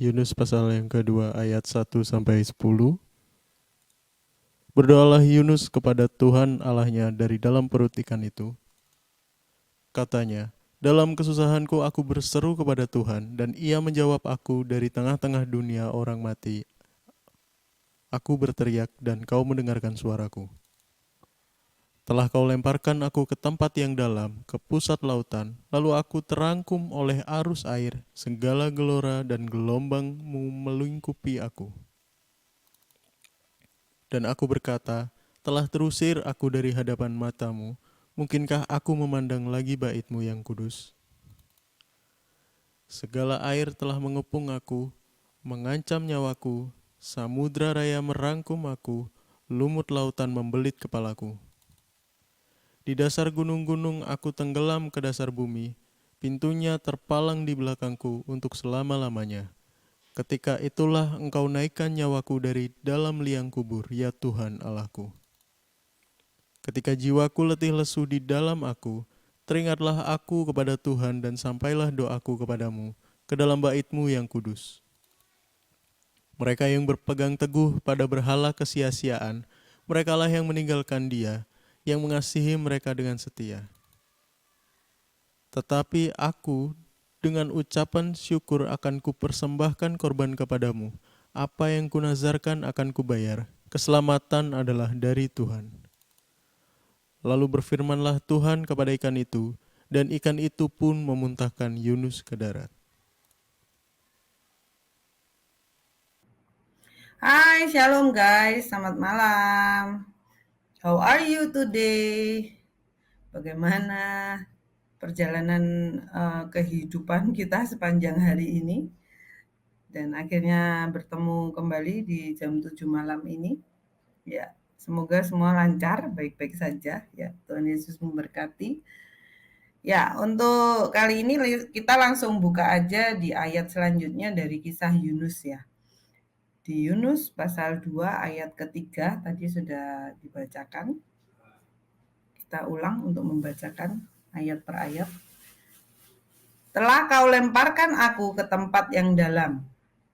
Yunus pasal yang kedua ayat 1-10. Berdoalah Yunus kepada Tuhan Allahnya dari dalam perut ikan itu. Katanya, dalam kesusahanku aku berseru kepada Tuhan, dan Ia menjawab aku dari tengah-tengah dunia orang mati. Aku berteriak dan kau mendengarkan suaraku. Telah kau lemparkan aku ke tempat yang dalam, ke pusat lautan, lalu aku terangkum oleh arus air, segala gelora dan gelombangmu melingkupi aku. Dan aku berkata, telah terusir aku dari hadapan matamu, mungkinkah aku memandang lagi bait-Mu yang kudus? Segala air telah mengepung aku, mengancam nyawaku, samudra raya merangkum aku, lumut lautan membelit kepalaku. Di dasar gunung-gunung aku tenggelam ke dasar bumi, pintunya terpalang di belakangku untuk selama-lamanya. Ketika itulah engkau naikkan nyawaku dari dalam liang kubur, ya Tuhan Allahku. Ketika jiwaku letih lesu di dalam aku, teringatlah aku kepada Tuhan dan sampailah doaku kepadamu, ke dalam bait-Mu yang kudus. Mereka yang berpegang teguh pada berhala kesia-siaan, merekalah yang meninggalkan Dia, yang mengasihi mereka dengan setia. Tetapi aku dengan ucapan syukur akan kupersembahkan korban kepadamu. Apa yang kunazarkan akan kubayar. Keselamatan adalah dari Tuhan. Lalu berfirmanlah Tuhan kepada ikan itu, dan ikan itu pun memuntahkan Yunus ke darat. Hai, shalom guys, selamat malam. How are you today? Bagaimana perjalanan kehidupan kita sepanjang hari ini? Dan akhirnya bertemu kembali di jam 7 malam ini. Ya, semoga semua lancar, baik-baik saja. Ya, Tuhan Yesus memberkati. Ya, untuk kali ini kita langsung buka aja di ayat selanjutnya dari kisah Yunus ya. Di Yunus pasal 2 ayat ketiga tadi sudah dibacakan. Kita ulang untuk membacakan ayat per ayat. Telah kau lemparkan aku ke tempat yang dalam,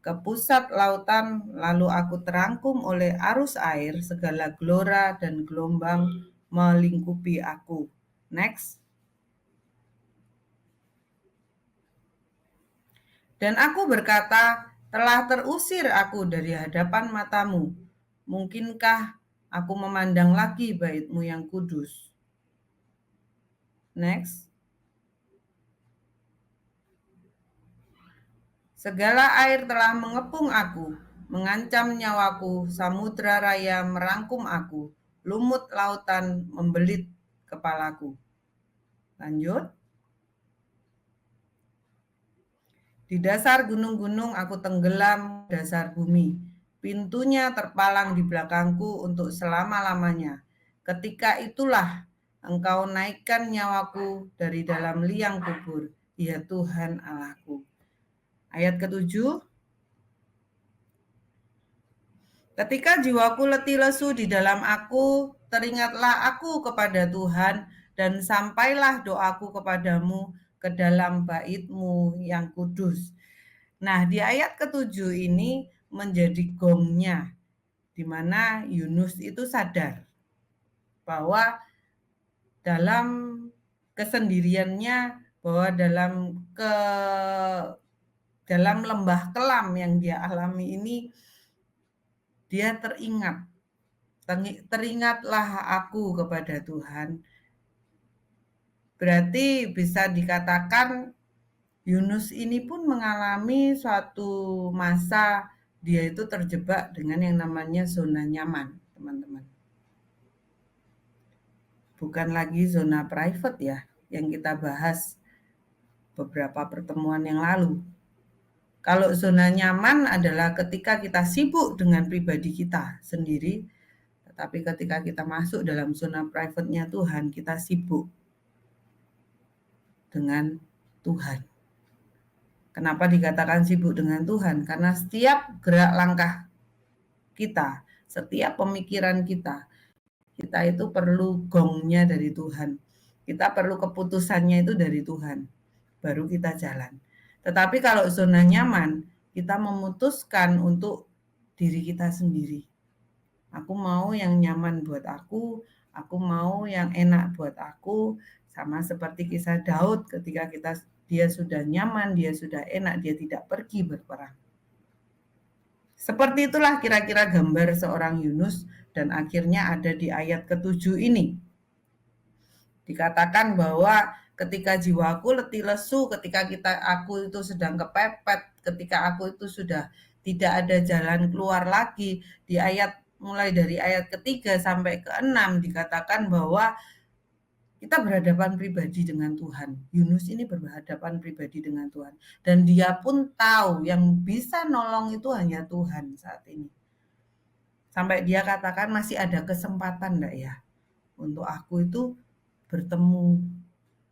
ke pusat lautan, lalu aku terangkum oleh arus air, segala gelora dan gelombang melingkupi aku. Next. Dan aku berkata, telah terusir aku dari hadapan matamu. Mungkinkah aku memandang lagi bait-Mu yang kudus? Next. Segala air telah mengepung aku, mengancam nyawaku, samudra raya merangkum aku, lumut lautan membelit kepalaku. Lanjut. Di dasar gunung-gunung aku tenggelam dasar bumi. Pintunya terpalang di belakangku untuk selama-lamanya. Ketika itulah engkau naikkan nyawaku dari dalam liang kubur, ya Tuhan Allahku. Ayat ke-7. Ketika jiwaku letih lesu di dalam aku, teringatlah aku kepada Tuhan dan sampailah doaku kepadamu ke dalam bait-Mu yang kudus. Nah, di ayat ke-7 ini menjadi gongnya, di mana Yunus itu sadar bahwa dalam kesendiriannya, bahwa dalam lembah kelam yang dia alami ini, dia teringatlah aku kepada Tuhan. Berarti bisa dikatakan Yunus ini pun mengalami suatu masa dia itu terjebak dengan yang namanya zona nyaman, teman-teman. Bukan lagi zona private ya, yang kita bahas beberapa pertemuan yang lalu. Kalau zona nyaman adalah ketika kita sibuk dengan pribadi kita sendiri, tetapi ketika kita masuk dalam zona private-nya Tuhan, kita sibuk dengan Tuhan. Kenapa dikatakan sibuk dengan Tuhan? Karena setiap gerak langkah kita, setiap pemikiran kita itu perlu gongnya dari Tuhan. Kita perlu keputusannya itu dari Tuhan. Baru kita jalan. Tetapi kalau zona nyaman, kita memutuskan untuk diri kita sendiri. Aku mau yang nyaman buat aku mau yang enak buat aku, sama seperti kisah Daud ketika dia sudah nyaman, dia sudah enak, dia tidak pergi berperang. Seperti itulah kira-kira gambar seorang Yunus dan akhirnya ada di ayat ke-7 ini. Dikatakan bahwa ketika jiwaku letih lesu, ketika aku itu sedang kepepet, ketika aku itu sudah tidak ada jalan keluar lagi, mulai dari ayat ke-3 sampai ke-6 dikatakan bahwa kita berhadapan pribadi dengan Tuhan. Yunus ini berhadapan pribadi dengan Tuhan. Dan dia pun tahu yang bisa nolong itu hanya Tuhan saat ini. Sampai dia katakan masih ada kesempatan enggak ya untuk aku itu bertemu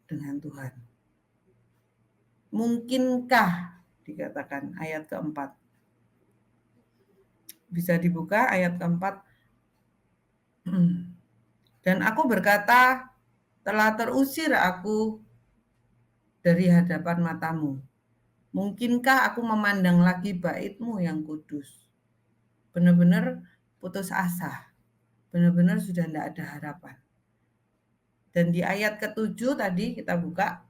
dengan Tuhan. Mungkinkah dikatakan ayat keempat. Bisa dibuka ayat keempat. Dan aku berkata, telah terusir aku dari hadapan matamu. Mungkinkah aku memandang lagi bait-Mu yang kudus? Benar-benar putus asa. Benar-benar sudah tidak ada harapan. Dan di ayat ke-7 tadi kita buka.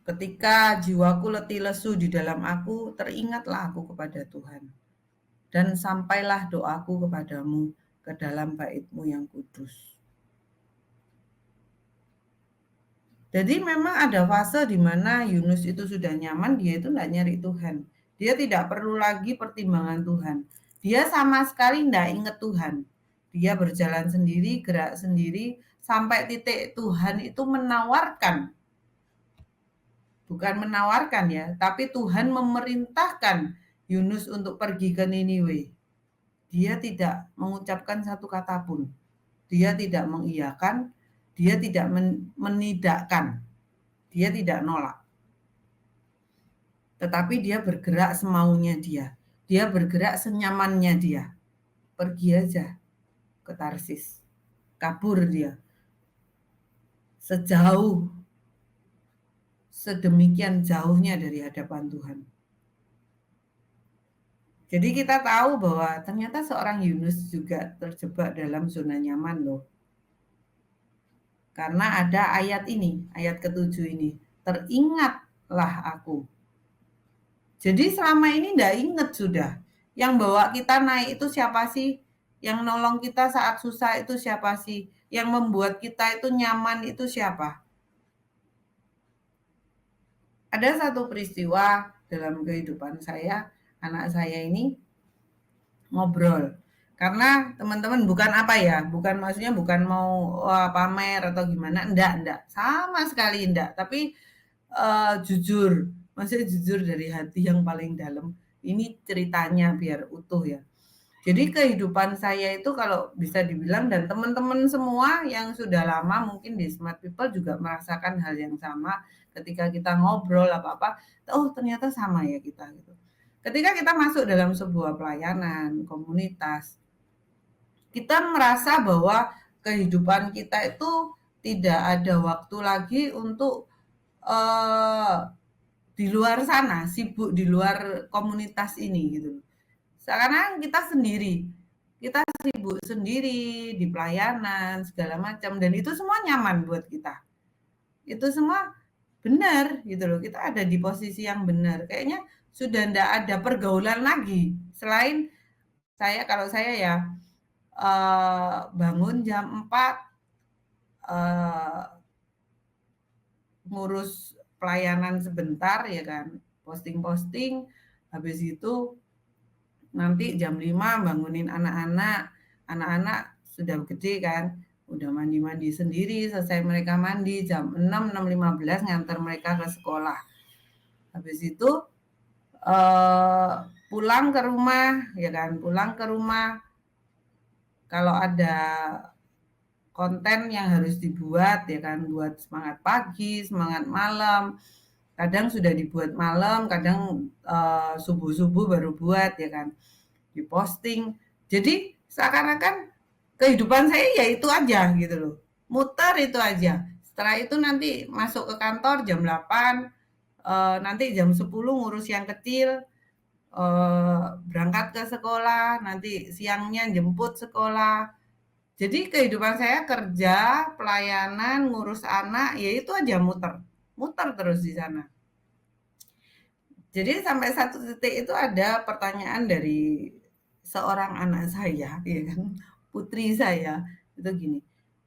Ketika jiwaku letih lesu di dalam aku, teringatlah aku kepada Tuhan. Dan sampailah doaku kepadamu ke dalam bait-Mu yang kudus. Jadi memang ada fase di mana Yunus itu sudah nyaman, dia itu tidak nyari Tuhan. Dia tidak perlu lagi pertimbangan Tuhan. Dia sama sekali tidak ingat Tuhan. Dia berjalan sendiri, gerak sendiri, sampai titik Tuhan itu menawarkan. Bukan menawarkan ya, tapi Tuhan memerintahkan Yunus untuk pergi ke Niniwe. Dia tidak mengucapkan satu kata pun. Dia tidak mengiyakan, dia tidak menidakkan. Dia tidak nolak. Tetapi dia bergerak semaunya dia. Dia bergerak senyamannya dia. Pergi aja ke Tarsis. Kabur dia. Sedemikian jauhnya dari hadapan Tuhan. Jadi kita tahu bahwa ternyata seorang Yunus juga terjebak dalam zona nyaman loh. Karena ada ayat ini, ayat ke-7 ini. Teringatlah aku. Jadi selama ini enggak ingat sudah. Yang bawa kita naik itu siapa sih? Yang nolong kita saat susah itu siapa sih? Yang membuat kita itu nyaman itu siapa? Ada satu peristiwa dalam kehidupan saya, anak saya ini ngobrol. Karena teman-teman bukan apa ya, maksudnya bukan mau pamer atau gimana, enggak, sama sekali enggak. Tapi jujur, maksudnya jujur dari hati yang paling dalam. Ini ceritanya biar utuh ya. Jadi kehidupan saya itu kalau bisa dibilang dan teman-teman semua yang sudah lama mungkin di Smart People juga merasakan hal yang sama ketika kita ngobrol apa-apa, oh ternyata sama ya kita gitu. Ketika kita masuk dalam sebuah pelayanan, komunitas, kita merasa bahwa kehidupan kita itu tidak ada waktu lagi untuk di luar sana, sibuk di luar komunitas ini gitu. Sekarang kita sendiri, kita sibuk sendiri di pelayanan segala macam dan itu semua nyaman buat kita. Itu semua benar gitu loh. Kita ada di posisi yang benar. Kayaknya sudah enggak ada pergaulan lagi selain kalau saya ya bangun jam 4 ngurus pelayanan sebentar ya kan, posting-posting, habis itu nanti jam 5 bangunin anak-anak sudah gede kan, udah mandi-mandi sendiri, selesai mereka mandi jam 6, 6.15 nganter mereka ke sekolah. Habis itu pulang ke rumah ya kan, kalau ada konten yang harus dibuat ya kan, buat semangat pagi, semangat malam. Kadang sudah dibuat malam, kadang subuh-subuh baru buat ya kan. Diposting. Jadi seakan-akan kehidupan saya ya itu aja gitu loh. Muter itu aja. Setelah itu nanti masuk ke kantor jam 8, nanti jam 10 ngurus yang kecil, berangkat ke sekolah, nanti siangnya jemput sekolah. Jadi kehidupan saya kerja, pelayanan, ngurus anak, ya itu aja muter, muter terus di sana. Jadi sampai satu titik itu ada pertanyaan dari seorang anak saya, ya kan, putri saya, itu gini,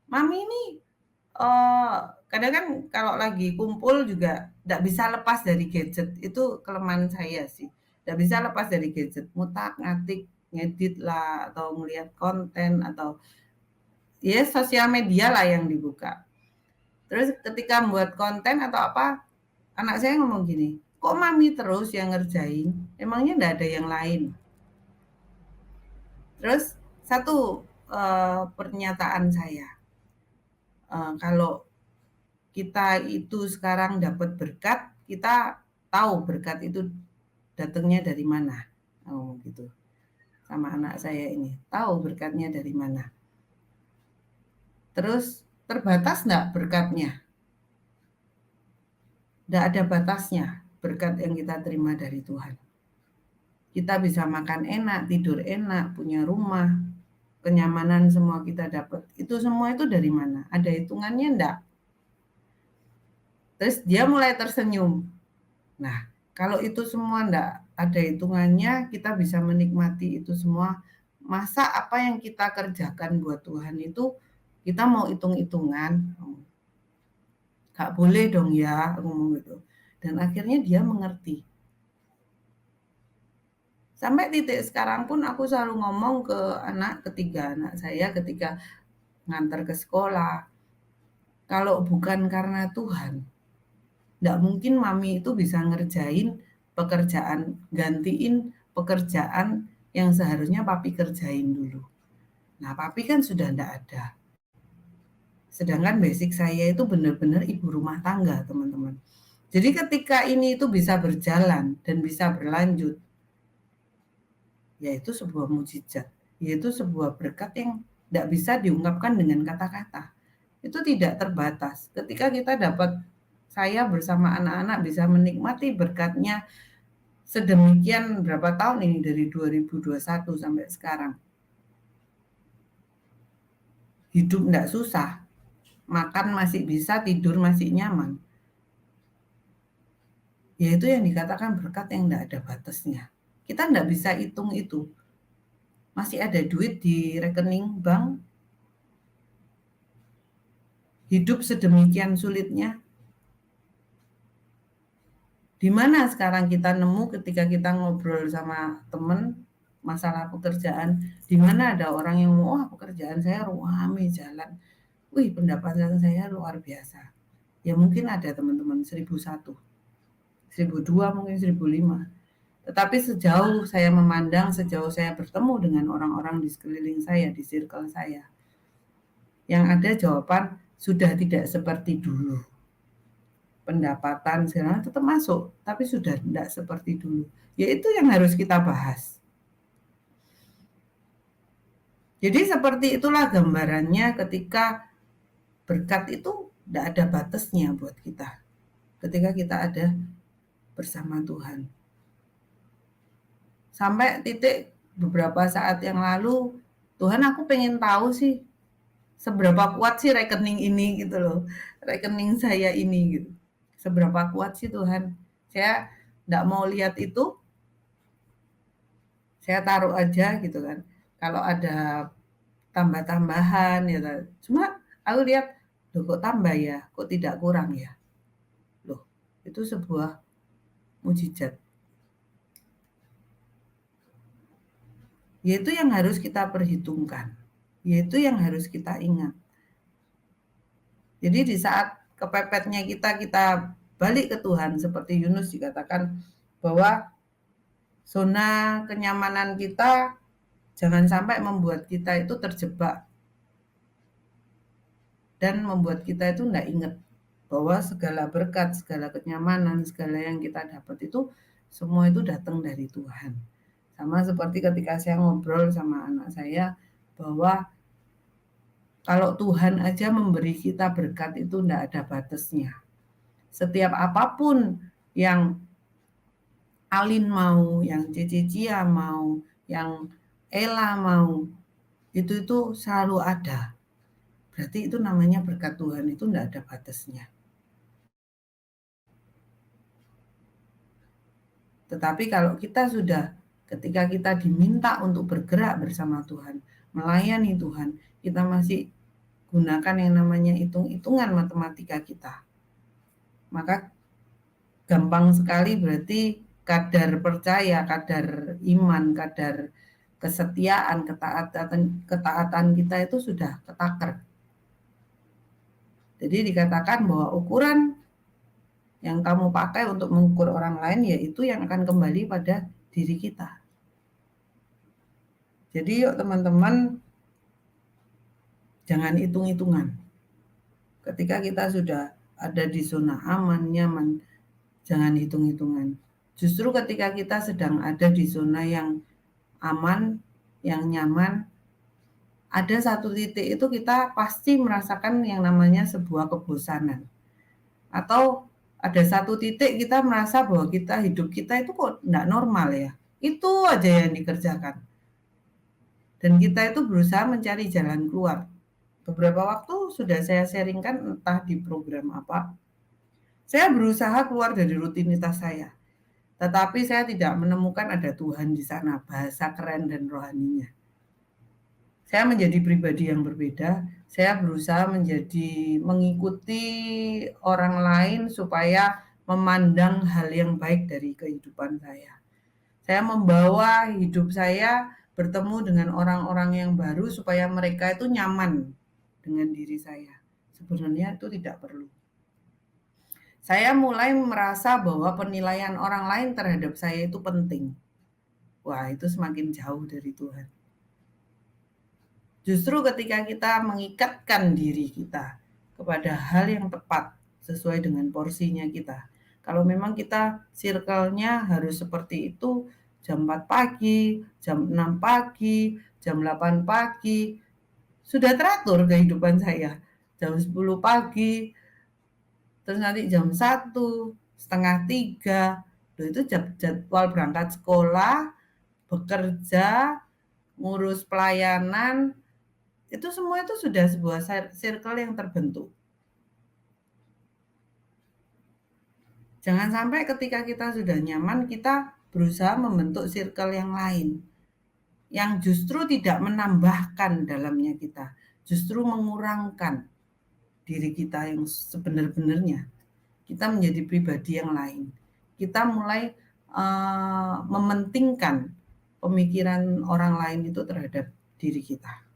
"Mami ini kadang kan kalau lagi kumpul juga nggak bisa lepas dari gadget, itu kelemahan saya sih. Nggak bisa lepas dari gadget, ngutak-ngatik, ngedit lah, atau ngelihat konten, atau ya sosial media lah yang dibuka. Terus ketika membuat konten atau apa, anak saya ngomong gini, kok mami terus yang ngerjain? Emangnya nggak ada yang lain? Terus satu pernyataan saya, kalau kita itu sekarang dapat berkat, kita tahu berkat itu datangnya dari mana. Oh, gitu. Sama anak saya ini, tahu berkatnya dari mana. Terus terbatas enggak berkatnya? Enggak ada batasnya berkat yang kita terima dari Tuhan. Kita bisa makan enak, tidur enak, punya rumah, kenyamanan semua kita dapat. Itu semua itu dari mana? Ada hitungannya enggak? Terus dia mulai tersenyum. Nah, kalau itu semua enggak ada hitungannya, kita bisa menikmati itu semua. Masa apa yang kita kerjakan buat Tuhan itu kita mau hitung-hitungan? Gak boleh dong ya, ngomong gitu. Dan akhirnya dia mengerti. Sampai titik sekarang pun aku selalu ngomong ke ketiga anak saya ketika ngantar ke sekolah. Kalau bukan karena Tuhan, nggak mungkin mami itu bisa ngerjain pekerjaan, gantiin pekerjaan yang seharusnya papi kerjain dulu. Nah, papi kan sudah nggak ada. Sedangkan basic saya itu benar-benar ibu rumah tangga, teman-teman. Jadi ketika ini itu bisa berjalan dan bisa berlanjut, yaitu sebuah mujizat, yaitu sebuah berkat yang tidak bisa diungkapkan dengan kata-kata. Itu tidak terbatas. Ketika kita dapat, saya bersama anak-anak bisa menikmati berkatnya sedemikian berapa tahun ini dari 2021 sampai sekarang. Hidup tidak susah, makan masih bisa, tidur masih nyaman. Yaitu yang dikatakan berkat yang tidak ada batasnya. Kita tidak bisa hitung itu. Masih ada duit di rekening bank, hidup sedemikian sulitnya. Di mana sekarang kita nemu ketika kita ngobrol sama teman masalah pekerjaan, di mana ada orang yang wah pekerjaan saya rame jalan, wih pendapatan saya luar biasa. Ya mungkin ada teman-teman 1001, 1002 mungkin 1005. Tetapi sejauh saya memandang, sejauh saya bertemu dengan orang-orang di sekeliling saya, di circle saya, yang ada jawaban sudah tidak seperti dulu. Pendapatan segala tetap masuk, tapi sudah tidak seperti dulu. Ya itu yang harus kita bahas. Jadi seperti itulah gambarannya ketika berkat itu tidak ada batasnya buat kita. Ketika kita ada bersama Tuhan. Sampai titik beberapa saat yang lalu, Tuhan aku pengen tahu sih seberapa kuat sih rekening ini gitu loh. Rekening saya ini gitu. Seberapa kuat sih Tuhan? Saya nggak mau lihat itu, saya taruh aja gitu kan. Kalau ada tambah-tambahan ya, cuma aku lihat, loh kok tambah ya, kok tidak kurang ya. Loh, itu sebuah mujizat. Yaitu yang harus kita perhitungkan, yaitu yang harus kita ingat. Jadi di saat kepepetnya kita balik ke Tuhan, seperti Yunus dikatakan bahwa zona kenyamanan kita jangan sampai membuat kita itu terjebak dan membuat kita itu tidak ingat bahwa segala berkat, segala kenyamanan, segala yang kita dapat itu semua itu datang dari Tuhan. Sama seperti ketika saya ngobrol sama anak saya bahwa kalau Tuhan aja memberi kita berkat itu tidak ada batasnya. Setiap apapun yang Alin mau, yang Cici Cia mau, yang Ella mau, itu selalu ada. Berarti itu namanya berkat Tuhan itu enggak ada batasnya. Tetapi kalau kita sudah ketika kita diminta untuk bergerak bersama Tuhan, melayani Tuhan, kita masih gunakan yang namanya hitung-hitungan matematika kita. Maka gampang sekali berarti kadar percaya, kadar iman, kadar kesetiaan, ketaatan kita itu sudah ketakar. Jadi dikatakan bahwa ukuran yang kamu pakai untuk mengukur orang lain, yaitu yang akan kembali pada diri kita. Jadi yuk teman-teman, jangan hitung-hitungan. Ketika kita sudah ada di zona aman, nyaman, jangan hitung-hitungan. Justru ketika kita sedang ada di zona yang aman, yang nyaman, ada satu titik itu kita pasti merasakan yang namanya sebuah kebosanan. Atau ada satu titik kita merasa bahwa hidup kita itu kok enggak normal ya. Itu aja yang dikerjakan. Dan kita itu berusaha mencari jalan keluar. Beberapa waktu sudah saya sharingkan entah di program apa. Saya berusaha keluar dari rutinitas saya. Tetapi saya tidak menemukan ada Tuhan di sana, bahasa keren dan rohaninya. Saya menjadi pribadi yang berbeda. Saya berusaha mengikuti orang lain supaya memandang hal yang baik dari kehidupan saya. Saya membawa hidup saya bertemu dengan orang-orang yang baru supaya mereka itu nyaman dengan diri saya. Sebenarnya itu tidak perlu. Saya mulai merasa bahwa penilaian orang lain terhadap saya itu penting. Wah, itu semakin jauh dari Tuhan. Justru ketika kita mengikatkan diri kita kepada hal yang tepat sesuai dengan porsinya kita. Kalau memang kita circle-nya harus seperti itu, jam 4 pagi, jam 6 pagi, jam 8 pagi, sudah teratur kehidupan saya. Jam 10 pagi, terus nanti jam 1, setengah 3, itu jadwal berangkat sekolah, bekerja, ngurus pelayanan, itu semua itu sudah sebuah circle yang terbentuk. Jangan sampai ketika kita sudah nyaman, kita berusaha membentuk circle yang lain. Yang justru tidak menambahkan dalamnya kita, justru mengurangkan diri kita yang sebenar-benarnya. Kita menjadi pribadi yang lain. Kita mulai mementingkan pemikiran orang lain itu terhadap diri kita.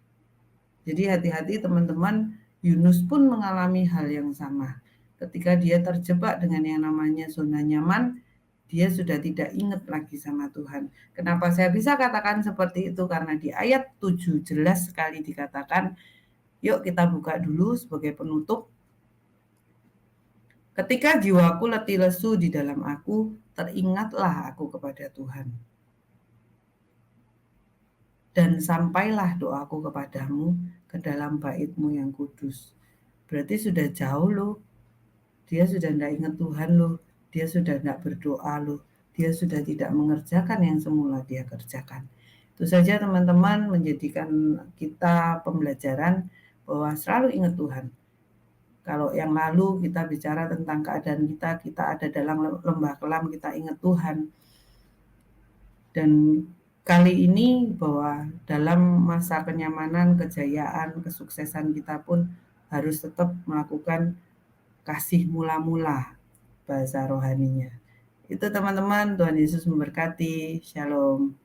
Jadi hati-hati teman-teman, Yunus pun mengalami hal yang sama. Ketika dia terjebak dengan yang namanya zona nyaman, dia sudah tidak ingat lagi sama Tuhan. Kenapa saya bisa katakan seperti itu? Karena di ayat 7 jelas sekali dikatakan, yuk kita buka dulu sebagai penutup. Ketika jiwaku letih lesu di dalam aku, teringatlah aku kepada Tuhan. Dan sampailah doaku kepadamu ke dalam bait-Mu yang kudus. Berarti sudah jauh loh. Dia sudah tidak ingat Tuhan loh. Dia sudah tidak berdoa loh. Dia sudah tidak mengerjakan yang semula dia kerjakan. Itu saja teman-teman menjadikan kita pembelajaran bahwa selalu ingat Tuhan. Kalau yang lalu kita bicara tentang keadaan kita ada dalam lembah kelam, kita ingat Tuhan. Dan kali ini bahwa dalam masa kenyamanan, kejayaan, kesuksesan kita pun harus tetap melakukan kasih mula-mula bahasa rohaninya. Itu teman-teman, Tuhan Yesus memberkati. Shalom.